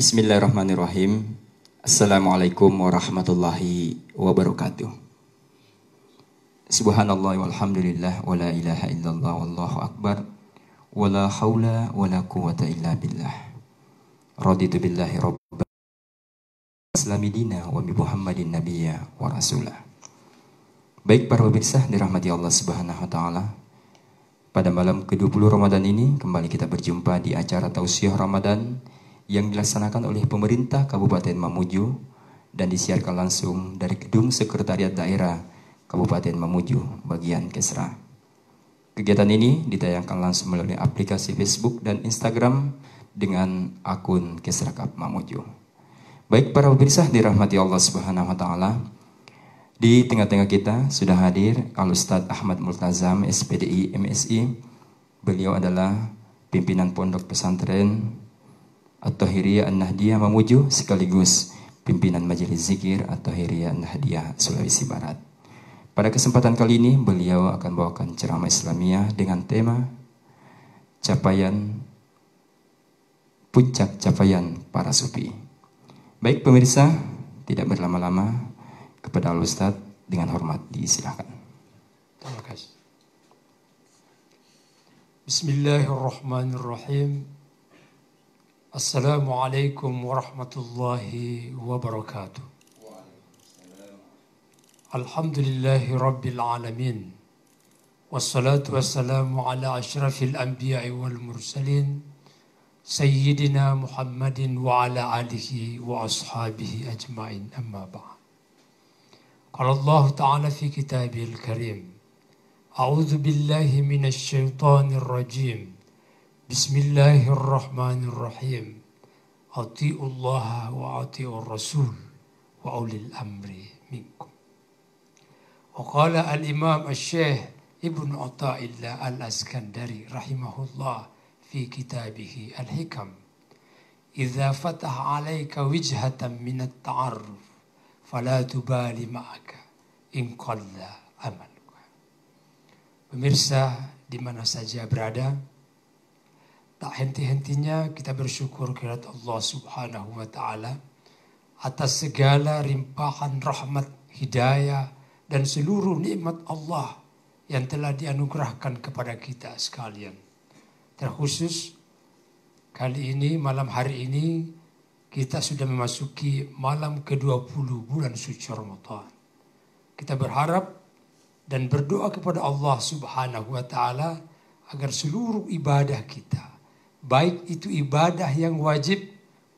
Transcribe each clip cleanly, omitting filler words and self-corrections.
Bismillahirrahmanirrahim. Assalamualaikum warahmatullahi wabarakatuh. Subhanallah walhamdulillah wa la ilaha illallah wallahu akbar wa la hawla wa la quwata illa billah. Raditu billahi rabban islami dina wa bi Muhammadin nabiyya wa rasulah. Baik para pemirsa dirahmati Allah Subhanahu wa taala. Pada malam ke-20 Ramadan ini kembali kita berjumpa di acara Tausiah Ramadan yang dilaksanakan oleh pemerintah Kabupaten Mamuju dan disiarkan langsung dari Gedung Sekretariat Daerah Kabupaten Mamuju bagian Kesra. Kegiatan ini ditayangkan langsung melalui aplikasi Facebook dan Instagram dengan akun Kesrakap Mamuju. Baik para pemirsa dirahmati Allah Subhanahu wa taala, di tengah-tengah kita sudah hadir Al-Ustadz Ahmad Multazam SPDI MSI. Beliau adalah pimpinan Pondok Pesantren At-Tahiriyah An-Nahdiyah Mamuju sekaligus pimpinan Majelis Zikir At-Tahiriyah An-Nahdiyah Sulawesi Barat. Pada kesempatan kali ini beliau akan bawakan ceramah Islamiyah dengan tema Puncak Capaian Para Sufi. Baik pemirsa, tidak berlama-lama, kepada Al-Ustadz dengan hormat disilakan. Terima kasih. Bismillahirrahmanirrahim. Assalamualaikum warahmatullahi wabarakatuh. Alhamdulillahi rabbil alamin. Wassalatu wassalamu ala ashrafil anbiya'i wal mursalin Sayyidina Muhammadin wa ala alihi wa ashabihi ajma'in, amma ba'd. Qala Allah ta'ala fi kitabihil karim, A'udzu billahi minasy syaithanir rajim. Bismillahirrahmanirrahim. Atiullaha wa atiur rasul wa ulil amri minkum. Wa qala al-imam asy-syekh Ibnu Athaillah al-Askandari rahimahullah fi kitabih al-hikam, idza fataha 'alaika wijhatan min at-ta'arruf fala tubali ma'aka in qalla amaluka. Pemirsa di mana saja berada, tak henti-hentinya kita bersyukur kepada Allah Subhanahu wa taala atas segala limpahan rahmat, hidayah dan seluruh nikmat Allah yang telah dianugerahkan kepada kita sekalian. Terkhusus kali ini, malam hari ini, kita sudah memasuki malam ke-20 bulan suci Ramadan. Kita berharap dan berdoa kepada Allah Subhanahu wa taala agar seluruh ibadah kita, baik itu ibadah yang wajib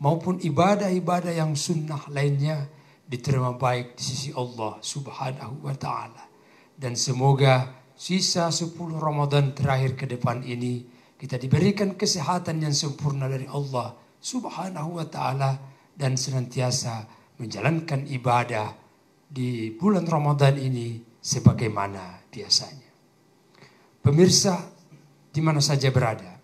maupun ibadah-ibadah yang sunnah lainnya, diterima baik di sisi Allah Subhanahu wa ta'ala. Dan semoga sisa 10 Ramadan terakhir ke depan ini kita diberikan kesehatan yang sempurna dari Allah Subhanahu wa ta'ala dan senantiasa menjalankan ibadah di bulan Ramadan ini sebagaimana biasanya. Pemirsa di mana saja berada,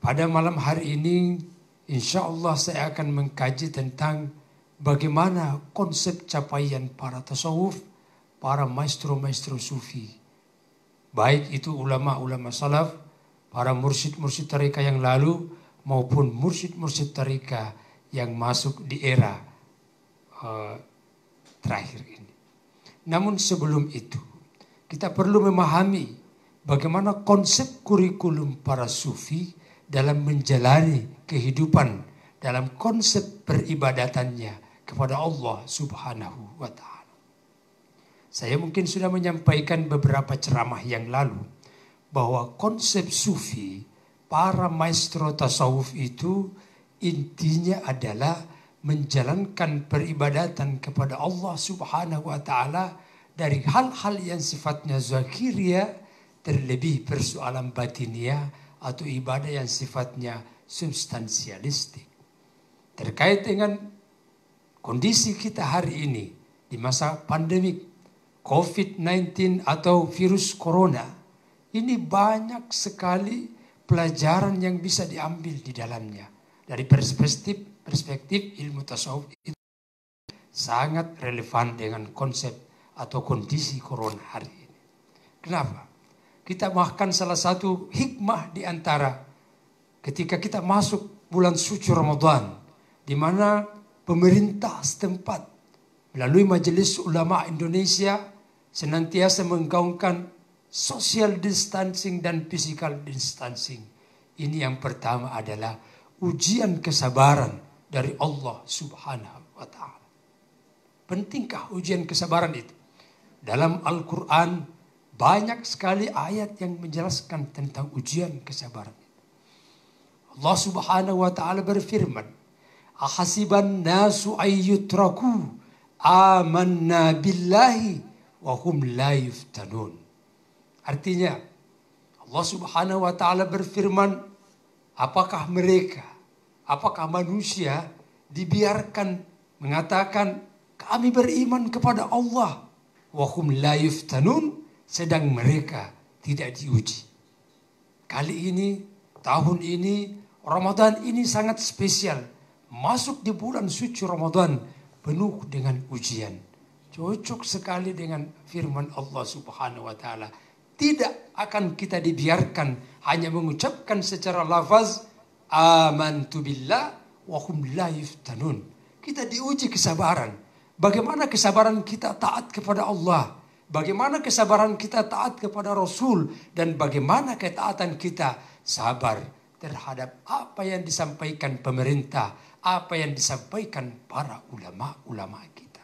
pada malam hari ini, insya Allah saya akan mengkaji tentang bagaimana konsep capaian para tasawuf, para maestro-maestro sufi. Baik itu ulama-ulama salaf, para mursyid-mursyid tarekat yang lalu, maupun mursyid-mursyid tarekat yang masuk di era terakhir ini. Namun sebelum itu, kita perlu memahami bagaimana konsep kurikulum para sufi dalam menjalani kehidupan dalam konsep peribadatannya kepada Allah Subhanahu wa ta'ala. Saya mungkin sudah menyampaikan beberapa ceramah yang lalu bahwa konsep sufi, para maestro tasawuf itu intinya adalah menjalankan peribadatan kepada Allah Subhanahu wa ta'ala dari hal-hal yang sifatnya zahiriyah, terlebih persoalan batiniah atau ibadah yang sifatnya substansialistik. Terkait dengan kondisi kita hari ini di masa pandemik COVID-19 atau virus corona, ini banyak sekali pelajaran yang bisa diambil di dalamnya. Dari perspektif ilmu tasawuf itu sangat relevan dengan konsep atau kondisi corona hari ini. Kenapa? Kita bahkan salah satu hikmah di antara ketika kita masuk bulan suci Ramadan, di mana pemerintah setempat melalui Majelis Ulama Indonesia senantiasa menggaungkan social distancing dan physical distancing. Ini yang pertama adalah ujian kesabaran dari Allah Subhanahu wa Ta'ala. Pentingkah ujian kesabaran itu? Dalam Al-Quran banyak sekali ayat yang menjelaskan tentang ujian kesabaran. Allah Subhanahu wa Ta'ala berfirman, "Ahasiban nasu ayyutraku amanna billahi wa hum la yuftanun." Artinya Allah Subhanahu wa Ta'ala berfirman, apakah manusia dibiarkan mengatakan kami beriman kepada Allah, wa hum la yuftanun, sedang mereka tidak diuji. Kali ini, tahun ini, Ramadan ini sangat spesial. Masuk di bulan suci Ramadan penuh dengan ujian. Cocok sekali dengan firman Allah Subhanahu wa Ta'ala. Tidak akan kita dibiarkan hanya mengucapkan secara lafaz amantu billah wa hum la yuftanun. Kita diuji kesabaran. Bagaimana kesabaran kita taat kepada Allah? Bagaimana kesabaran kita taat kepada Rasul? Dan bagaimana ketaatan kita sabar terhadap apa yang disampaikan pemerintah, apa yang disampaikan para ulama-ulama kita.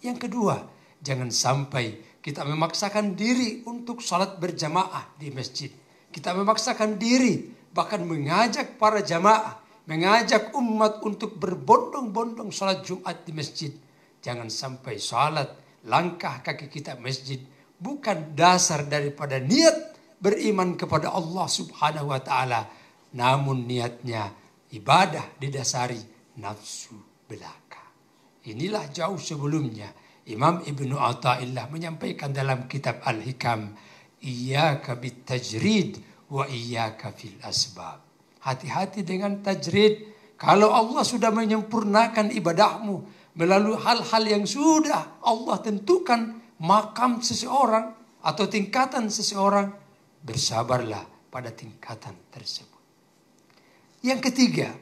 Yang kedua, jangan sampai kita memaksakan diri untuk salat berjamaah di masjid. Kita memaksakan diri bahkan mengajak para jamaah, mengajak umat untuk berbondong-bondong salat Jumat di masjid. Jangan sampai salat, langkah kaki kita masjid bukan dasar daripada niat beriman kepada Allah Subhanahu wa Ta'ala, namun niatnya ibadah didasari nafsu belaka. Inilah jauh sebelumnya Imam Ibnu Athaillah menyampaikan dalam kitab Al-Hikam, iyyaka bitajrid wa iyyaka fil asbab. Hati-hati dengan tajrid. Kalau Allah sudah menyempurnakan ibadahmu melalui hal-hal yang sudah Allah tentukan makam seseorang atau tingkatan seseorang, bersabarlah pada tingkatan tersebut. Yang ketiga,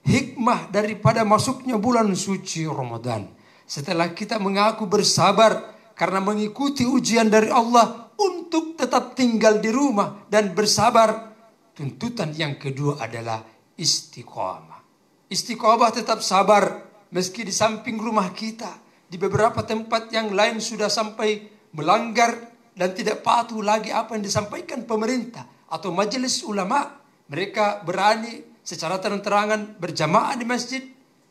hikmah daripada masuknya bulan suci Ramadan. Setelah kita mengaku bersabar karena mengikuti ujian dari Allah untuk tetap tinggal di rumah dan bersabar, tuntutan yang kedua adalah istiqamah. Istiqamah tetap sabar meski di samping rumah kita, di beberapa tempat yang lain sudah sampai melanggar dan tidak patuh lagi apa yang disampaikan pemerintah atau majelis ulama. Mereka berani secara terang-terangan berjamaah di masjid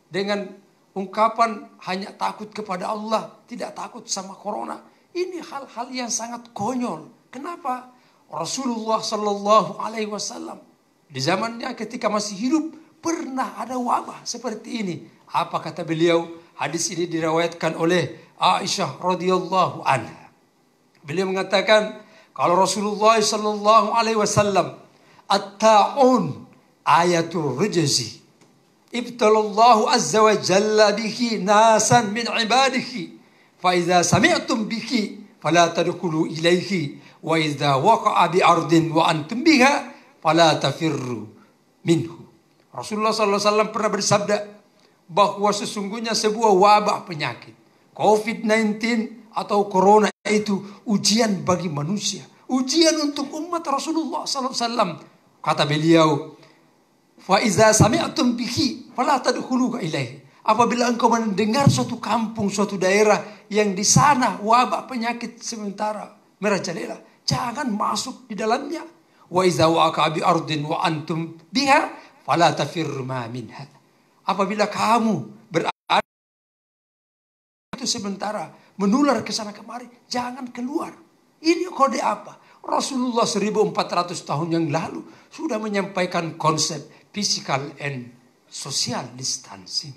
dengan ungkapan hanya takut kepada Allah, tidak takut sama corona. Ini hal-hal yang sangat konyol. Kenapa? Rasulullah Sallallahu Alaihi Wasallam di zamannya ketika masih hidup pernah ada wabah seperti ini. Apa kata beliau? Hadis ini diriwayatkan oleh Aisyah radhiyallahu anha. Beliau mengatakan kalau Rasulullah Sallallahu Alaihi Wasallam, at-ta'un ayatul rujzi. Ibtalallahu azza wa jalla bihi nasan min ibadihi. Fa idza sami'tum bihi fala tadkhulu ilaihi. Wa idza waqa'a bi ardin wa antum biha fala tafirru minhu. Rasulullah SAW pernah bersabda bahwa sesungguhnya sebuah wabah penyakit COVID-19 atau corona itu ujian bagi manusia. Ujian untuk umat Rasulullah SAW. Kata beliau, fa iza sami'tum bihi fala tadkhulu ilaihi. Apabila engkau mendengar suatu kampung, suatu daerah yang di sana wabah penyakit sementara merajalela, jangan masuk di dalamnya. Wa iza waqa bi ardin wa antum biha fala tafirru ma minha. Apabila kamu berada itu sementara menular ke sana kemari, jangan keluar. Ini kode apa? Rasulullah 1400 tahun yang lalu sudah menyampaikan konsep physical and social distancing.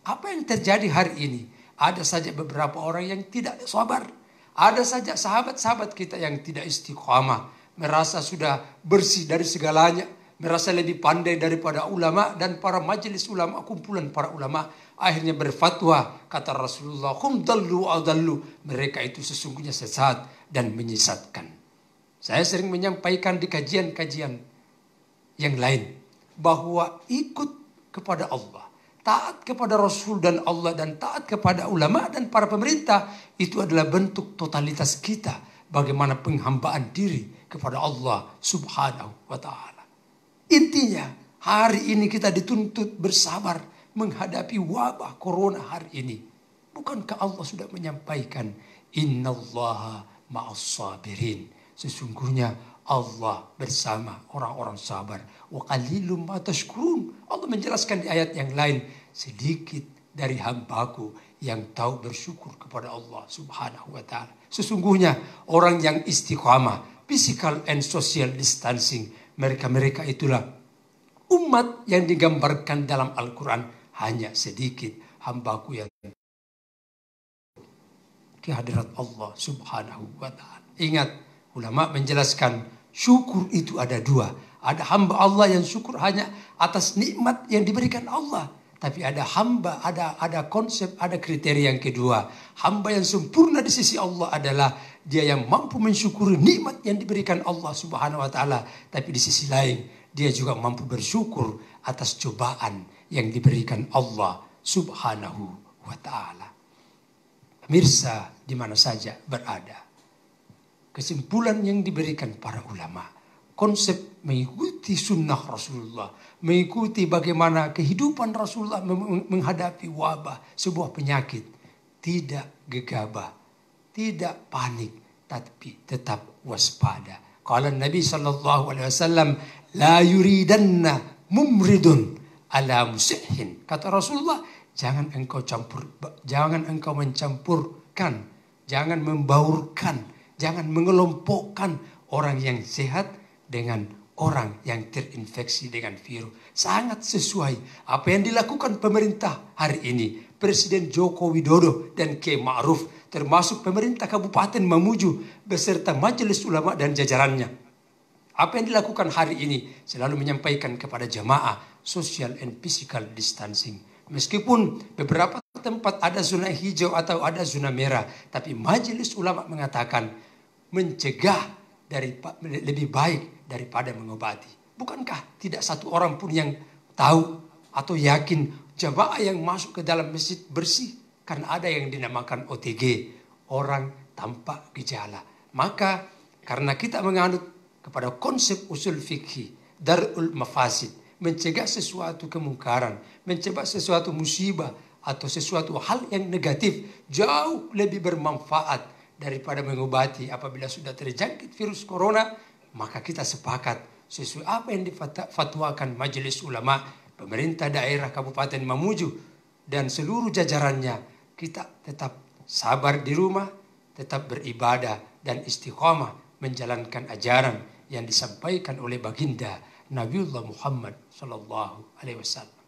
Apa yang terjadi hari ini? Ada saja beberapa orang yang tidak sabar. Ada saja sahabat-sahabat kita yang tidak istiqamah. Merasa sudah bersih dari segalanya. Merasa lebih pandai daripada ulama dan para majelis ulama, kumpulan para ulama. Akhirnya berfatwa, kata Rasulullah, hum dallu adallu. Mereka itu sesungguhnya sesat dan menyesatkan. Saya sering menyampaikan di kajian-kajian yang lain bahwa ikut kepada Allah taat kepada Rasul dan Allah dan taat kepada ulama dan para pemerintah itu adalah bentuk totalitas kita bagaimana penghambaan diri kepada Allah Subhanahu wa taala. Intinya, hari ini kita dituntut bersabar menghadapi wabah corona hari ini. Bukankah Allah sudah menyampaikan innallaha ma'as sabirin? Sesungguhnya Allah bersama orang-orang sabar. Wa qalilum ma tashkurun. Allah menjelaskan di ayat yang lain, sedikit dari hambaku yang tahu bersyukur kepada Allah Subhanahu wa taala. Sesungguhnya orang yang istiqamah, physical and social distancing, mereka itulah umat yang digambarkan dalam Al-Quran. Hanya sedikit hambaku yang kehadirat Allah Subhanahu wa ta'ala. Ingat, ulama menjelaskan syukur itu ada dua. Ada hamba Allah yang syukur hanya atas nikmat yang diberikan Allah. Tapi ada hamba, ada konsep, ada kriteria yang kedua. Hamba yang sempurna di sisi Allah adalah dia yang mampu mensyukuri nikmat yang diberikan Allah Subhanahu wa ta'ala. Tapi di sisi lain, dia juga mampu bersyukur atas cobaan yang diberikan Allah Subhanahu wa ta'ala. Pemirsa di mana saja berada, kesimpulan yang diberikan para ulama, konsep mengikuti sunnah Rasulullah, mengikuti bagaimana kehidupan Rasulullah menghadapi wabah, sebuah penyakit, tidak gegabah, tidak panik, tapi tetap waspada. Qala Nabi sallallahu alaihi wasallam, la yuridanna mumridun ala musihin. Kata Rasulullah, jangan engkau mencampurkan, jangan membaurkan, jangan mengelompokkan orang yang sehat dengan orang yang terinfeksi dengan virus. Sangat sesuai apa yang dilakukan pemerintah hari ini. Presiden Joko Widodo dan Kiai Ma'ruf, termasuk pemerintah Kabupaten Mamuju beserta Majelis Ulama dan jajarannya. Apa yang dilakukan hari ini selalu menyampaikan kepada jamaah social and physical distancing. Meskipun beberapa tempat ada zona hijau atau ada zona merah, tapi Majelis Ulama mengatakan mencegah lebih baik daripada mengobati. Bukankah tidak satu orang pun yang tahu atau yakin jamaah yang masuk ke dalam masjid bersih? Karena ada yang dinamakan OTG, orang tanpa gejala. Maka karena kita menganut kepada konsep usul fikih, darul mafasid, mencegah sesuatu kemungkaran, mencegah sesuatu musibah atau sesuatu hal yang negatif jauh lebih bermanfaat daripada mengobati. Apabila sudah terjangkit virus corona, maka kita sepakat sesuai apa yang difatwakan Majelis Ulama, pemerintah daerah Kabupaten Mamuju dan seluruh jajarannya, kita tetap sabar di rumah, tetap beribadah dan istiqamah menjalankan ajaran yang disampaikan oleh baginda Nabiullah Muhammad sallallahu alaihi wasallam.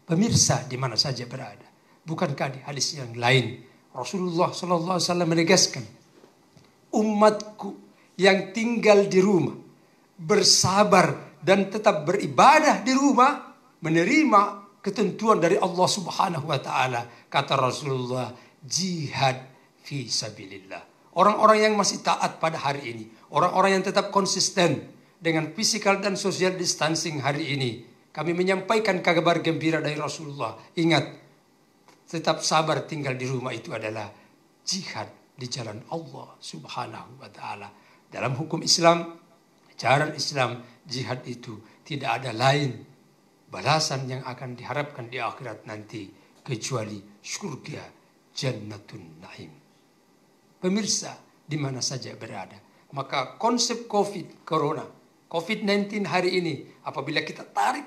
Pemirsa di mana saja berada, bukankah di hadis yang lain Rasulullah sallallahu alaihi wasallam menegaskan, umatku yang tinggal di rumah bersabar dan tetap beribadah di rumah menerima ketentuan dari Allah Subhanahu wa taala. Kata Rasulullah, jihad fi sabilillah. Orang-orang yang masih taat pada hari ini, orang-orang yang tetap konsisten dengan physical dan social distancing hari ini, kami menyampaikan kabar gembira dari Rasulullah. Ingat, tetap sabar tinggal di rumah itu adalah jihad di jalan Allah Subhanahu wa taala. Dalam hukum Islam, ajaran Islam, jihad itu tidak ada lain balasan yang akan diharapkan di akhirat nanti kecuali surga Jannatun Naim. Pemirsa di mana saja berada, maka konsep COVID-19 hari ini, apabila kita tarik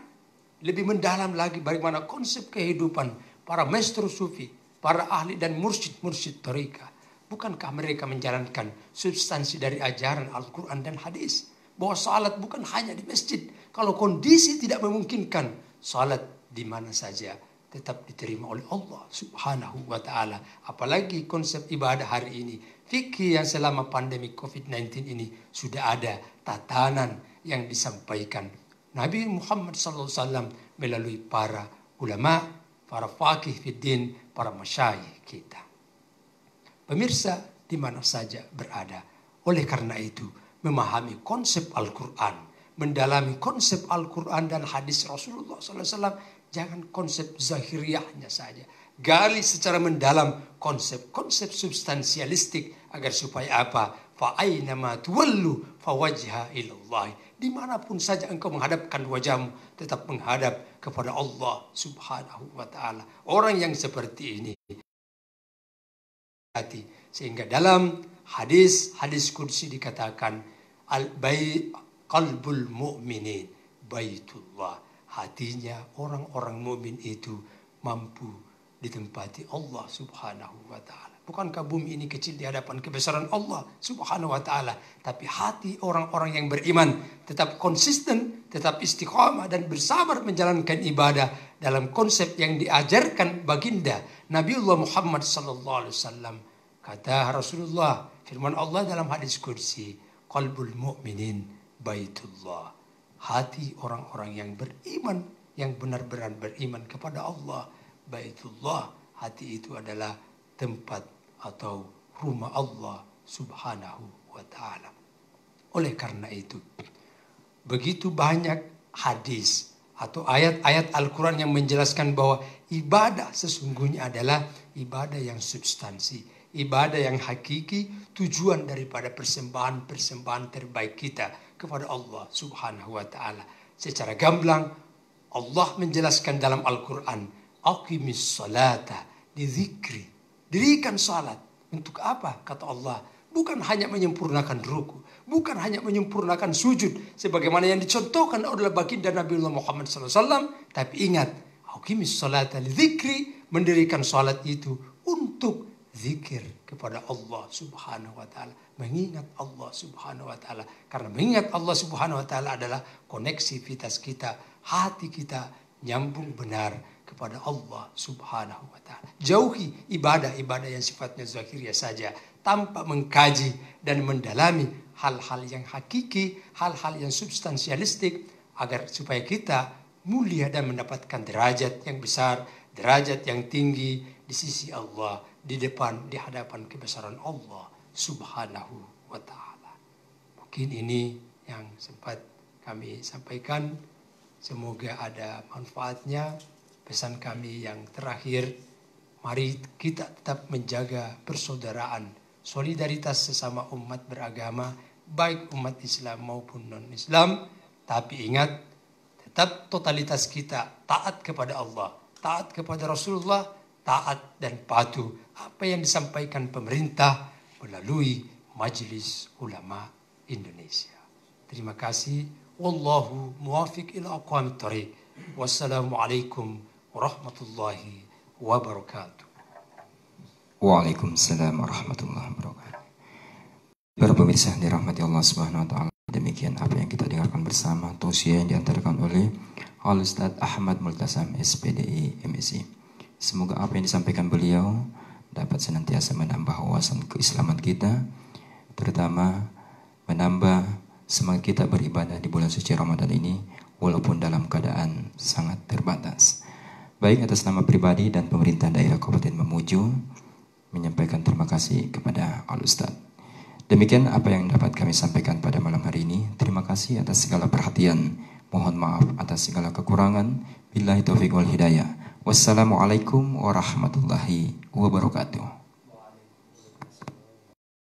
lebih mendalam lagi bagaimana konsep kehidupan para maestro sufi, para ahli dan mursyid tariqah, bukankah mereka menjalankan substansi dari ajaran Al-Quran dan hadis? Bahwa salat bukan hanya di masjid. Kalau kondisi tidak memungkinkan, salat di mana saja tetap diterima oleh Allah Subhanahu wa ta'ala. Apalagi konsep ibadah hari ini, fikih yang selama pandemi COVID-19 ini sudah ada tatanan yang disampaikan Nabi Muhammad SAW melalui para ulama, para faqih fiddin, para masyayikh kita. Pemirsa di mana saja berada, oleh karena itu memahami konsep Al-Quran, mendalami konsep Al-Quran dan hadis Rasulullah SAW Jangan konsep zahiriahnya saja. Gali secara mendalam konsep substansialistik agar supaya apa? Fa'ainama tuwallu fawajha ilallah. Dimanapun saja engkau menghadapkan wajahmu, tetap menghadap kepada Allah subhanahu wa ta'ala. Orang yang seperti ini. Sehingga dalam hadis qudsi dikatakan, qalbul mu'minin baitullah. Hatinya orang-orang mukmin itu mampu ditempati Allah subhanahu wa ta'ala. Bukankah bumi ini kecil di hadapan kebesaran Allah subhanahu wa ta'ala. Tapi hati orang-orang yang beriman tetap konsisten, tetap istiqamah dan bersabar menjalankan ibadah dalam konsep yang diajarkan baginda Nabiullah Muhammad sallallahu alaihi wasallam. Kata Rasulullah, firman Allah dalam hadis qudsi, qalbul mu'minin baitullah. Hati orang-orang yang beriman, yang benar-benar beriman kepada Allah, baitullah. Hati itu adalah tempat atau rumah Allah subhanahu wa ta'ala. Oleh karena itu, begitu banyak hadis atau ayat-ayat Al-Quran yang menjelaskan bahwa ibadah sesungguhnya adalah ibadah yang substansi, ibadah yang hakiki, tujuan daripada persembahan terbaik kita kepada Allah subhanahu wa ta'ala. Secara gamblang, Allah menjelaskan dalam Al-Quran, aqimis salata di zikri. Dirikan salat. Untuk apa? Kata Allah. Bukan hanya menyempurnakan ruku. Bukan hanya menyempurnakan sujud. Sebagaimana yang dicontohkan oleh baginda Nabiullah Muhammad SAW. Tapi ingat. Aqimis salata li zikri. Mendirikan salat itu untuk zikir kepada Allah subhanahu wa ta'ala. Mengingat Allah subhanahu wa ta'ala. Karena mengingat Allah subhanahu wa ta'ala adalah koneksivitas kita. Hati kita nyambung benar kepada Allah subhanahu wa ta'ala. Jauhi ibadah-ibadah yang sifatnya zahiriyah saja. Tanpa mengkaji dan mendalami hal-hal yang hakiki. Hal-hal yang substansialistik. Agar supaya kita mulia dan mendapatkan derajat yang besar. Derajat yang tinggi di sisi Allah. Di hadapan kebesaran Allah subhanahu wa ta'ala. Mungkin ini yang sempat kami sampaikan. Semoga ada manfaatnya. Pesan kami yang terakhir, mari kita tetap menjaga persaudaraan, solidaritas sesama umat beragama, baik umat Islam maupun non-Islam. Tapi ingat, tetap totalitas kita taat kepada Allah, taat kepada Rasulullah, taat dan patuh apa yang disampaikan pemerintah melalui Majelis Ulama Indonesia. Terima kasih. Wallahu muwafiq ila aqwamit thariq. Wassalamualaikum warahmatullahi wabarakatuh. Waalaikumsalam warahmatullahi wabarakatuh. Para pemirsa yang dirahmati Allah Subhanahu wa taala, demikian apa yang kita dengarkan bersama tausiah yang diantarkan oleh Al-Ustaz Ahmad Multazam SPDI MSI. Semoga apa yang disampaikan beliau dapat senantiasa menambah wawasan keislaman kita, terutama menambah semangat kita beribadah di bulan suci Ramadan ini walaupun dalam keadaan sangat terbatas. Baik, atas nama pribadi dan pemerintah daerah Kabupaten Mamuju menyampaikan terima kasih kepada Al-Ustaz. Demikian apa yang dapat kami sampaikan pada malam hari ini. Terima kasih atas segala perhatian. Mohon maaf atas segala kekurangan. Billahi taufiq wal hidayah. Wassalamualaikum warahmatullahi wabarakatuh.